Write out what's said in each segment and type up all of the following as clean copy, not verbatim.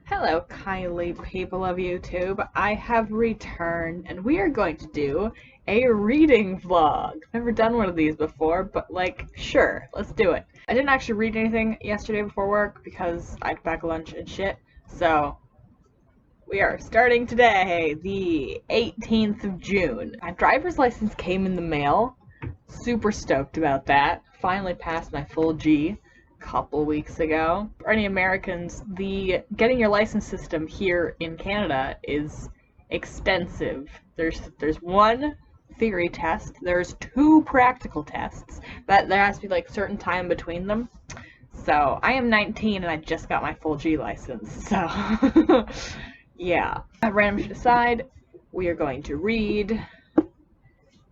Hello, kindly people of YouTube. I have returned, and we are going to do a reading vlog. Never done one of these before, but sure, let's do it. I didn't actually read anything yesterday before work because I had to pack lunch and shit, so we are starting today, the 18th of June. My driver's license came in the mail. Super stoked about that. Finally passed my full G. Couple weeks ago. For any Americans, the getting your license system here in Canada is extensive. There's one theory test, there's two practical tests, but there has to be certain time between them. So I am 19 and I just got my full G license, so yeah. At random shit aside, we are going to read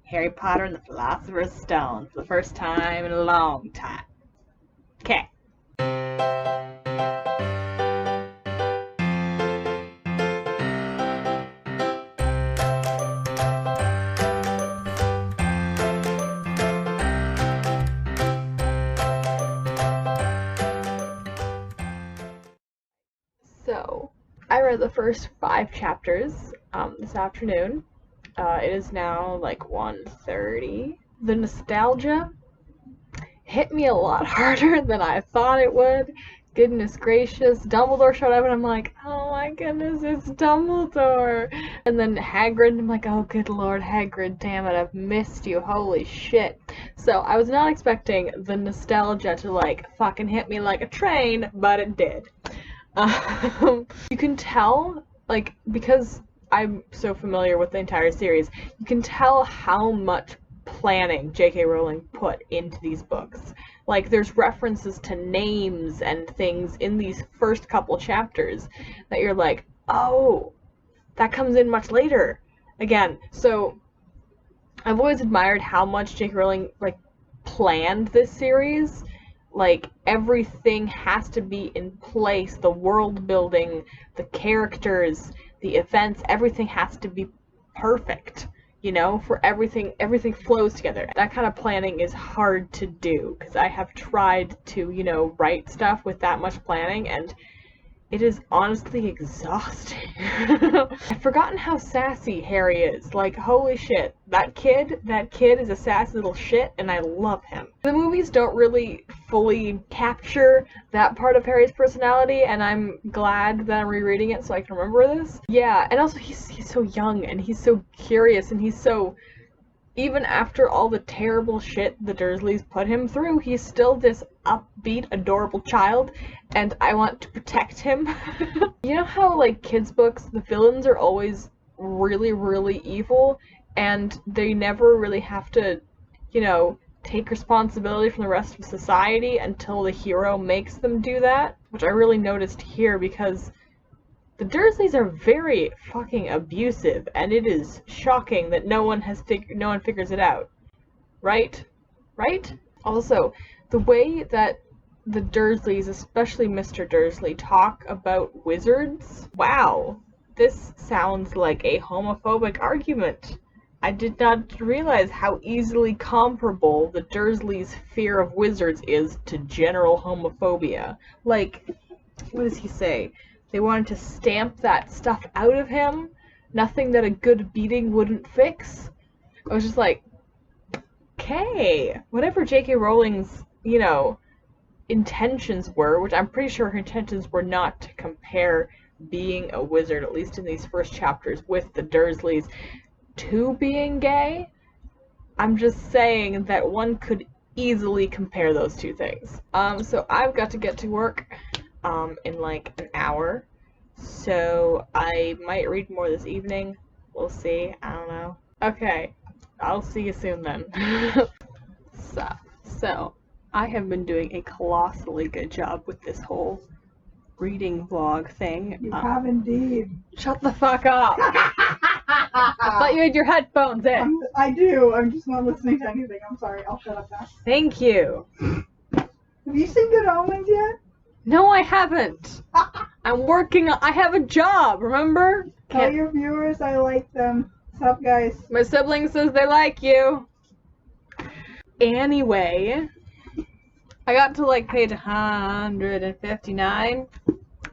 Harry Potter and the Philosopher's Stone for the first time in a long time. Okay. So, I read the first 5 chapters this afternoon. It is now 1:30. The nostalgia hit me a lot harder than I thought it would. Goodness gracious, Dumbledore showed up and I'm like, oh my goodness, it's Dumbledore. And then Hagrid, I'm like, oh good lord, Hagrid, damn it, I've missed you, holy shit. So I was not expecting the nostalgia to fucking hit me like a train, but it did. You can tell, because I'm so familiar with the entire series, you can tell how much planning J.K. Rowling put into these books. There's references to names and things in these first couple chapters that you're like, oh, that comes in much later. Again, so I've always admired how much J.K. Rowling, planned this series. Everything has to be in place, the world building, the characters, the events, everything has to be perfect. For everything flows together. That kind of planning is hard to do, because I have tried to, write stuff with that much planning, and it is honestly exhausting. I've forgotten how sassy Harry is. Holy shit. That kid is a sassy little shit, and I love him. The movies don't really fully capture that part of Harry's personality, and I'm glad that I'm rereading it so I can remember this. Yeah, and also he's so young, and he's so curious, and he's so... Even after all the terrible shit the Dursleys put him through, he's still this upbeat, adorable child, and I want to protect him. You know how, kids' books, the villains are always really, really evil, and they never really have to, take responsibility from the rest of society until the hero makes them do that? Which I really noticed here, because the Dursleys are very fucking abusive, and it is shocking that no one figures it out. Right? Right? Also, the way that the Dursleys, especially Mr. Dursley, talk about wizards, wow, this sounds like a homophobic argument. I did not realize how easily comparable the Dursleys' fear of wizards is to general homophobia. What does he say? They wanted to stamp that stuff out of him. Nothing that a good beating wouldn't fix. I was just like, okay. Whatever J.K. Rowling's, intentions were, which I'm pretty sure her intentions were not to compare being a wizard, at least in these first chapters, with the Dursleys, to being gay. I'm just saying that one could easily compare those two things. So I've got to get to work in an hour, so I might read more this evening. We'll see. I don't know. Okay, I'll see you soon then. So I have been doing a colossally good job with this whole reading vlog thing. You have indeed. Shut the fuck up. I thought you had your headphones in. I do. I'm just not listening to anything. I'm sorry. I'll shut up now. Thank you. Have you seen Good Omens yet? No, I haven't. I'm working on... I have a job, remember? Tell your viewers I like them. What's up, guys? My sibling says they like you. Anyway, I got to page 159.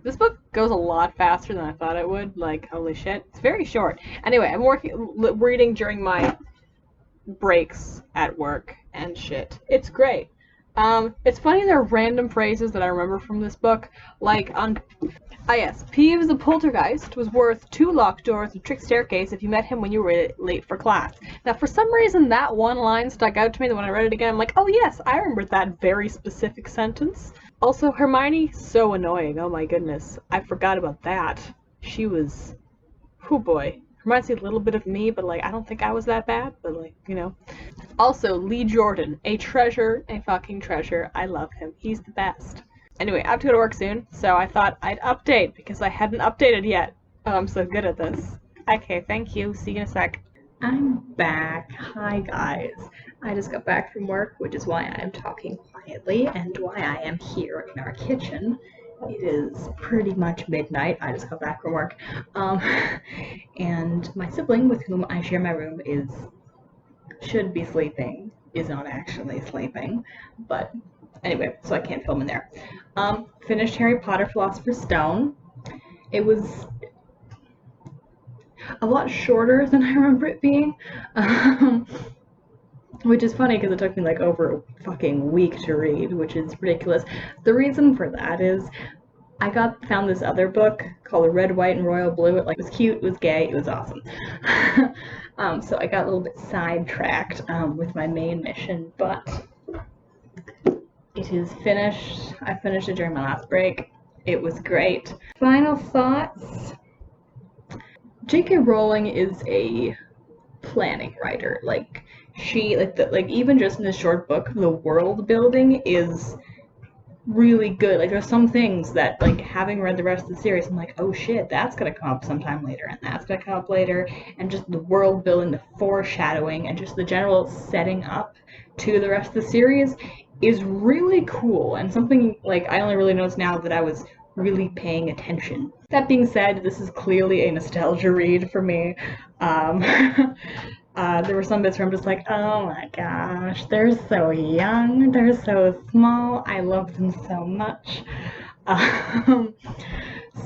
This This book goes a lot faster than I thought it would. Like, holy shit. It's very short. Anyway, I'm reading during my breaks at work and shit. It's great. It's funny there are random phrases that I remember from this book, like on yes, Peeves the Poltergeist was worth 2 locked doors and a trick staircase if you met him when you were late for class. Now, for some reason, that one line stuck out to me that when I read it again, I'm like, oh yes, I remembered that very specific sentence. Also, Hermione, so annoying, oh my goodness. I forgot about that. She was, oh boy. Reminds me a little bit of me, but like, I don't think I was that bad, but like, you know. Also, Lee Jordan, a treasure, a fucking treasure. I love him. He's the best. Anyway, I have to go to work soon, so I thought I'd update because I hadn't updated yet. Oh, I'm so good at this. Okay, thank you. See you in a sec. I'm back. Hi, guys. I just got back from work, which is why I am talking quietly and why I am here in our kitchen. It is pretty much midnight. I just got back from work. And my sibling, with whom I share my room, should be sleeping, is not actually sleeping, but anyway, so I can't film in there. Finished Harry Potter Philosopher's Stone. It was a lot shorter than I remember it being, which is funny because it took me like over a fucking week to read, which is ridiculous. The reason for that is I found this other book called Red, White, and Royal Blue. It was cute, it was gay, it was awesome. So I got a little bit sidetracked with my main mission, but it is finished. I finished it during my last break. It was great. Final thoughts. J.K. Rowling is a planning writer. Like, even just in this short book, the world building is really good. Like, there's some things that, like, having read the rest of the series, I'm like, oh shit, that's gonna come up sometime later, and that's gonna come up later, and just the world building, the foreshadowing, and just the general setting up to the rest of the series is really cool, and something, like, I only really noticed now that I was really paying attention. That being said, this is clearly a nostalgia read for me. There were some bits where I'm just like, oh my gosh, they're so young, they're so small, I love them so much.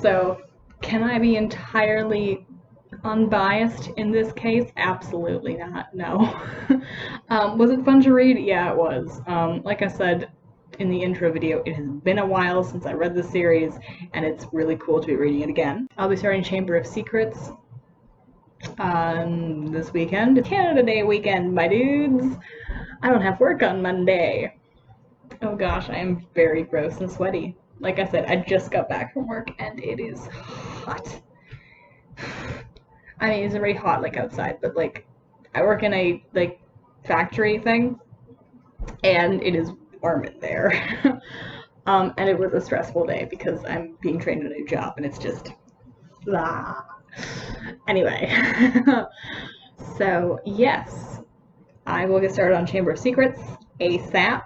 So, can I be entirely unbiased in this case? Absolutely not, no. Was it fun to read? Yeah, it was. Like I said in the intro video, it has been a while since I read the series, and it's really cool to be reading it again. I'll be starting Chamber of Secrets this weekend. It's Canada Day weekend, my dudes. I don't have work on Monday. Oh gosh, I am very gross and sweaty. Like I said, I just got back from work and it is hot. I mean, it's already hot like outside, but like I work in a like factory thing and it is warm in there. And it was a stressful day because I'm being trained in a new job and it's just Anyway, so yes, I will get started on Chamber of Secrets ASAP,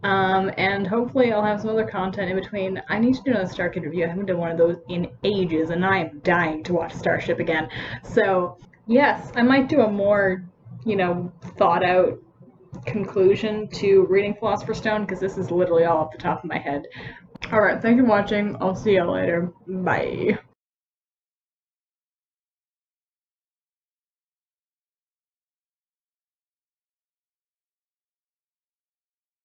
and hopefully I'll have some other content in between. I need to do another Starkid review. I haven't done one of those in ages, and I am dying to watch Starship again. So yes, I might do a more, thought out conclusion to reading Philosopher's Stone, because this is literally all off the top of my head. Alright, thank you for watching. I'll see you later. Bye.